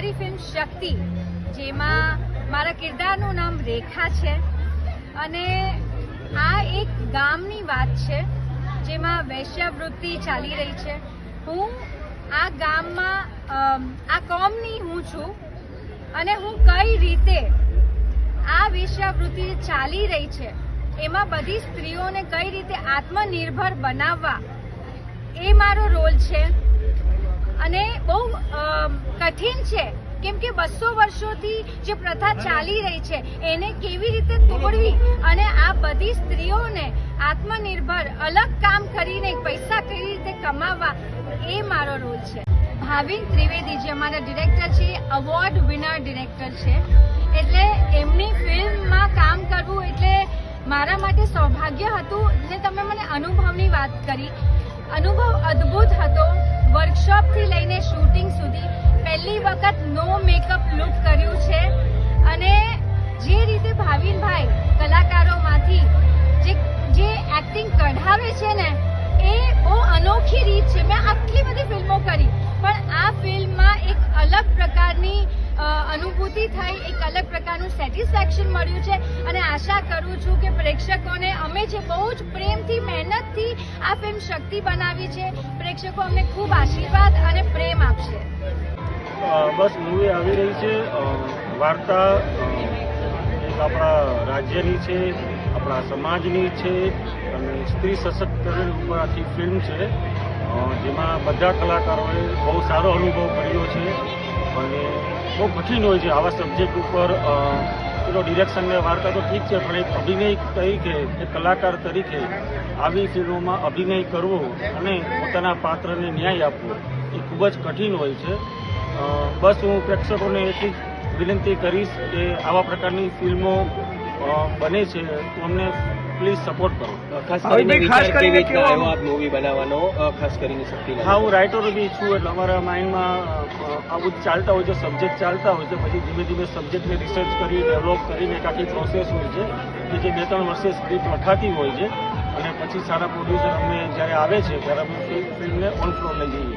મારી ફિલ્મ શક્તિ, જેમાં મારા કિરદારનું નામ રેખા છે અને આ એક ગામની વાત છે જેમાં વેશ્યાવૃત્તિ ચાલી રહી છે. હું આ ગામમાં આ કોમની હું છું અને હું કઈ રીતે આ વેશ્યાવૃત્તિ ચાલી રહી છે એમાં બધી સ્ત્રીઓને કઈ રીતે આત્મનિર્ભર બનાવવા એ મારો રોલ છે. અને બહુ કઠિન છે કેમ કે 200 વર્ષોથી જે પ્રથા ચાલી રહી છે એને કેવી રીતે તોડવી અને આ બધી સ્ત્રીઓને આત્મનિર્ભર અલગ કામ કરીને પૈસા કઈ રીતે કમાવવા એ મારો રોલ છે. ભાવિન ત્રિવેદી જે અમારા ડિરેક્ટર છે, અવોર્ડ વિનર ડિરેક્ટર છે, એટલે એમની ફિલ્મમાં કામ કરવું એટલે મારા માટે સૌભાગ્ય હતું. ને તમે મને અનુભવની વાત કરી, અનુભવ અદ્ભુત હતો. વર્કશોપથી લઈને શૂટિંગ સુધી પહેલી વખત નો મેકઅપ લુક કર્યું છે અને જે રીતે ભાવિનભાઈ કલાકારોમાંથી જે એક્ટિંગ કઢાવે છે ને એ બહુ અનોખી રીત છે. મેં આટલી બધી ફિલ્મો કરી પણ આ ફિલ્મમાં એક અલગ પ્રકારની અનુભૂતિ થઈ, એક અલગ પ્રકારનું સેટિસ્ફેક્શન મળ્યું છે અને આશા કરું છું કે પ્રેક્ષકોને અમે જે બહુ જ પ્રેમથી મહેનતથી આ ફિલ્મ શક્તિ બનાવી છે, પ્રેક્ષકો અમને ખૂબ આશીર્વાદ અને પ્રેમ આપશે. બસ મૂવી આવી રહી છે. વાર્તા એક આપણા રાજ્યની છે, આપણા સમાજની છે અને સ્ત્રી સશક્તિકરણ ઉપર આખી ફિલ્મ છે જેમાં બધા કલાકારોએ બહુ સારો અનુભવ કર્યો છે અને બહુ કઠિન હોય છે આવા સબ્જેક્ટ ઉપર. પેલો ડિરેક્શન ને વાર્તા તો ઠીક છે પણ એક અભિનય તરીકે, એક કલાકાર તરીકે આવી ફિલ્મોમાં અભિનય કરવો અને પોતાના પાત્રને ન્યાય આપવો એ ખૂબ જ કઠિન હોય છે. બસ હું પ્રેક્ષકોને એટલી વિનંતી કરીશ કે આવા પ્રકારની ફિલ્મો બને છે તો અમને પ્લીઝ સપોર્ટ કરો. ખાસ કરીને વિચાર કેવી રીતના આવ્યો આ મૂવી બનાવવાનો, ખાસ કરીને શક્તિ? હા, હું રાઇટર બી છું એટલે અમારા માઇન્ડમાં આવું ચાલતા હોય છે, સબ્જેક્ટ ચાલતા હોય છે. પછી ધીમે ધીમે સબ્જેક્ટને રિસર્ચ કરી ડેવલપ કરીને એક આખી પ્રોસેસ હોય છે કે જે 2-3 વર્ષે સ્ક્રિપ્ટ વઠાતી હોય છે અને પછી સારા પ્રોડ્યુસર અમને જ્યારે આવે છે ત્યારે અમે ફિલ્મને ઓન ફ્લોર લઈ જઈએ.